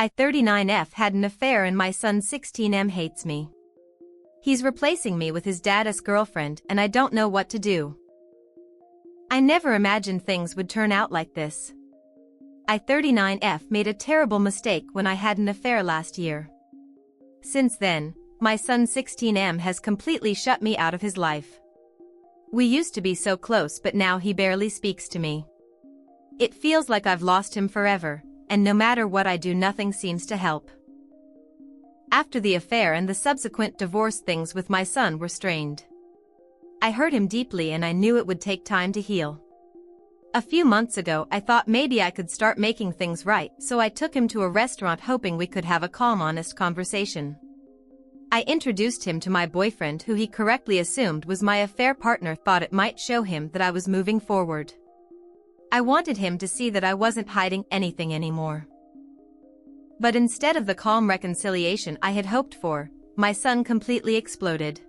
I 39F had an affair and my son 16M hates me. He's replacing me with his dad's girlfriend and I don't know what to do. I never imagined things would turn out like this. I 39F made a terrible mistake when I had an affair last year. Since then, my son 16M has completely shut me out of his life. We used to be so close but now he barely speaks to me. It feels like I've lost him forever, and no matter what I do nothing seems to help. After the affair and the subsequent divorce, things with my son were strained. I hurt him deeply and I knew it would take time to heal. A few months ago I thought maybe I could start making things right, so I took him to a restaurant hoping we could have a calm, honest conversation. I introduced him to my boyfriend, who he correctly assumed was my affair partner, thought it might show him that I was moving forward. I wanted him to see that I wasn't hiding anything anymore. But instead of the calm reconciliation I had hoped for, my son completely exploded.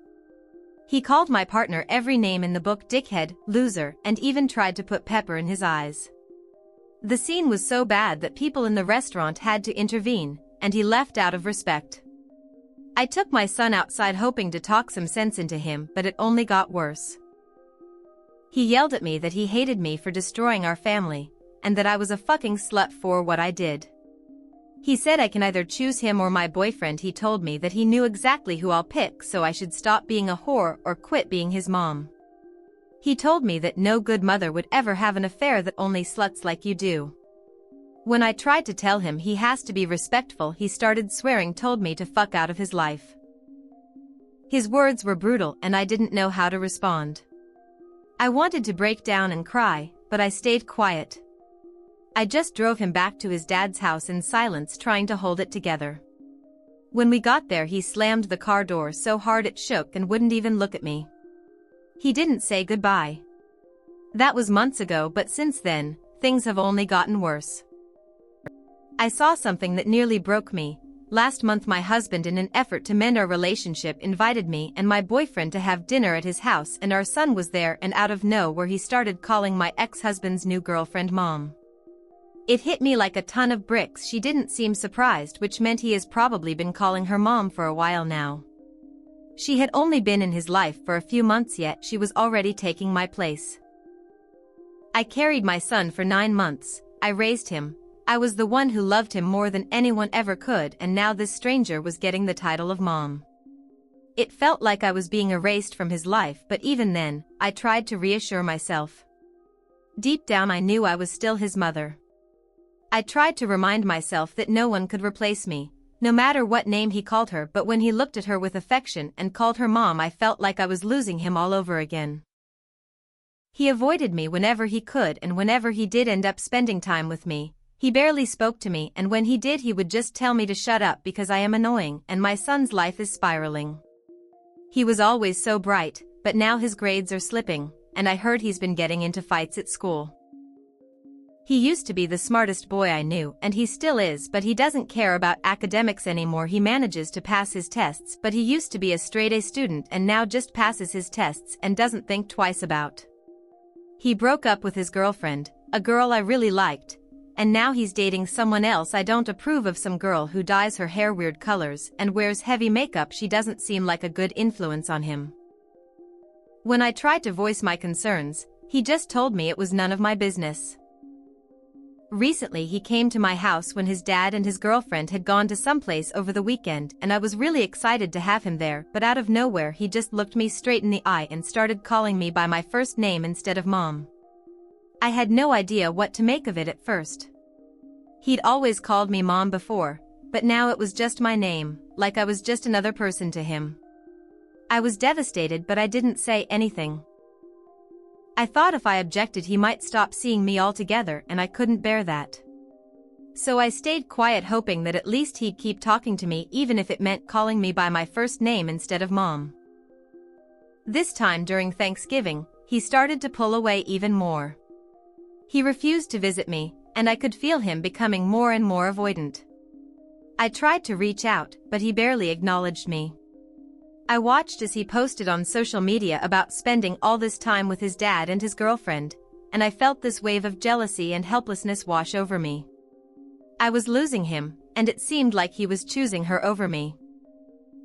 He called my partner every name in the book: dickhead, loser, and even tried to put pepper in his eyes. The scene was so bad that people in the restaurant had to intervene, and he left out of respect. I took my son outside hoping to talk some sense into him, but it only got worse. He yelled at me that he hated me for destroying our family, and that I was a fucking slut for what I did. He said I can either choose him or my boyfriend. He told me that he knew exactly who I'll pick, so I should stop being a whore or quit being his mom. He told me that no good mother would ever have an affair, that only sluts like you do. When I tried to tell him he has to be respectful, he started swearing, told me to fuck out of his life. His words were brutal and I didn't know how to respond. I wanted to break down and cry, but I stayed quiet. I just drove him back to his dad's house in silence, trying to hold it together. When we got there, he slammed the car door so hard it shook and wouldn't even look at me. He didn't say goodbye. That was months ago, but since then, things have only gotten worse. I saw something that nearly broke me. Last month my husband, in an effort to mend our relationship, invited me and my boyfriend to have dinner at his house, and our son was there, and out of nowhere he started calling my ex-husband's new girlfriend mom. It hit me like a ton of bricks. She didn't seem surprised, which meant he has probably been calling her mom for a while now. She had only been in his life for a few months, yet she was already taking my place. I carried my son for 9 months, I raised him. I was the one who loved him more than anyone ever could, and now this stranger was getting the title of mom. It felt like I was being erased from his life, but even then, I tried to reassure myself. Deep down I knew I was still his mother. I tried to remind myself that no one could replace me, no matter what name he called her, but when he looked at her with affection and called her mom, I felt like I was losing him all over again. He avoided me whenever he could, and whenever he did end up spending time with me, he barely spoke to me, and when he did he would just tell me to shut up because I am annoying and my son's life is spiraling. He was always so bright, but now his grades are slipping, and I heard he's been getting into fights at school. He used to be the smartest boy I knew, and he still is, but he doesn't care about academics anymore. He manages to pass his tests, but he used to be a straight-A student and now just passes his tests and doesn't think twice about. He broke up with his girlfriend, a girl I really liked, and now he's dating someone else I don't approve of, some girl who dyes her hair weird colors and wears heavy makeup. She doesn't seem like a good influence on him. When I tried to voice my concerns, he just told me it was none of my business. Recently he came to my house when his dad and his girlfriend had gone to someplace over the weekend, and I was really excited to have him there, but out of nowhere he just looked me straight in the eye and started calling me by my first name instead of mom. I had no idea what to make of it at first. He'd always called me mom before, but now it was just my name, like I was just another person to him. I was devastated, but I didn't say anything. I thought if I objected he might stop seeing me altogether, and I couldn't bear that. So I stayed quiet, hoping that at least he'd keep talking to me, even if it meant calling me by my first name instead of mom. This time during Thanksgiving, he started to pull away even more. He refused to visit me, and I could feel him becoming more and more avoidant. I tried to reach out, but he barely acknowledged me. I watched as he posted on social media about spending all this time with his dad and his girlfriend, and I felt this wave of jealousy and helplessness wash over me. I was losing him, and it seemed like he was choosing her over me.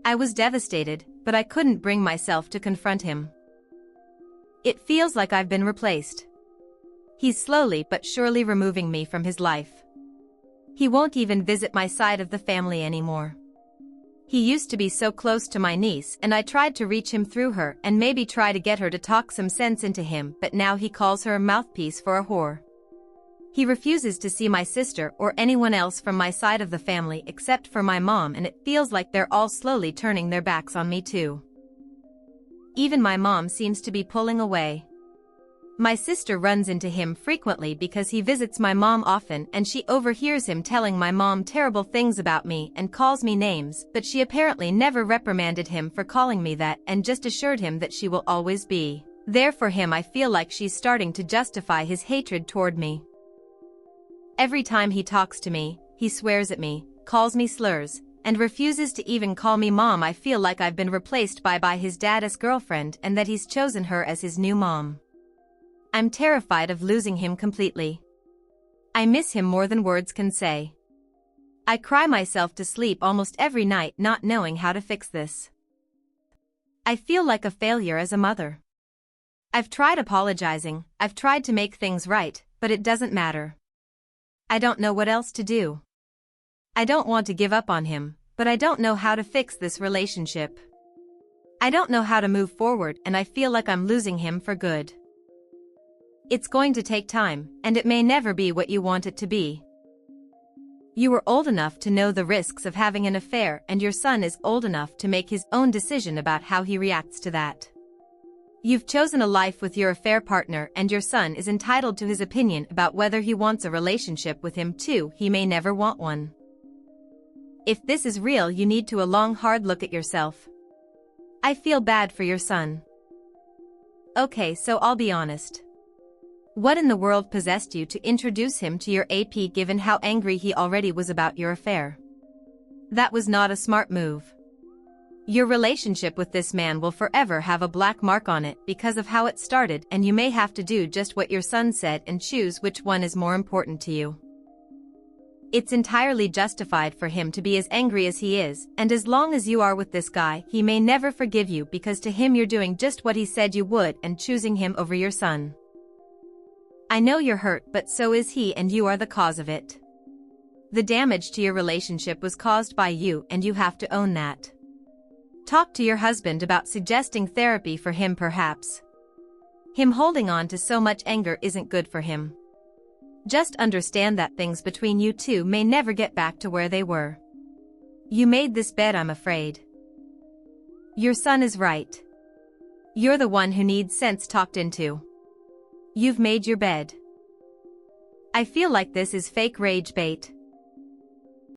I was devastated, but I couldn't bring myself to confront him. It feels like I've been replaced. He's slowly but surely removing me from his life. He won't even visit my side of the family anymore. He used to be so close to my niece, and I tried to reach him through her and maybe try to get her to talk some sense into him, but now he calls her a mouthpiece for a whore. He refuses to see my sister or anyone else from my side of the family except for my mom, and it feels like they're all slowly turning their backs on me too. Even my mom seems to be pulling away. My sister runs into him frequently because he visits my mom often, and she overhears him telling my mom terrible things about me and calls me names, but she apparently never reprimanded him for calling me that and just assured him that she will always be there for him. I feel like she's starting to justify his hatred toward me. Every time he talks to me, he swears at me, calls me slurs, and refuses to even call me mom. I feel like I've been replaced by his dad's girlfriend and that he's chosen her as his new mom. I'm terrified of losing him completely. I miss him more than words can say. I cry myself to sleep almost every night not knowing how to fix this. I feel like a failure as a mother. I've tried apologizing, I've tried to make things right, but it doesn't matter. I don't know what else to do. I don't want to give up on him, but I don't know how to fix this relationship. I don't know how to move forward, and I feel like I'm losing him for good. It's going to take time, and it may never be what you want it to be. You were old enough to know the risks of having an affair, and your son is old enough to make his own decision about how he reacts to that. You've chosen a life with your affair partner, and your son is entitled to his opinion about whether he wants a relationship with him too. He may never want one. If this is real, you need to a long hard look at yourself. I feel bad for your son. Okay, so I'll be honest. What in the world possessed you to introduce him to your AP given how angry he already was about your affair? That was not a smart move. Your relationship with this man will forever have a black mark on it because of how it started, and you may have to do just what your son said and choose which one is more important to you. It's entirely justified for him to be as angry as he is, and as long as you are with this guy, he may never forgive you because to him you're doing just what he said you would and choosing him over your son. I know you're hurt, but so is he, and you are the cause of it. The damage to your relationship was caused by you, and you have to own that. Talk to your husband about suggesting therapy for him perhaps. Him holding on to so much anger isn't good for him. Just understand that things between you two may never get back to where they were. You made this bed, I'm afraid. Your son is right. You're the one who needs sense talked into. You've made your bed. I feel like this is fake rage bait.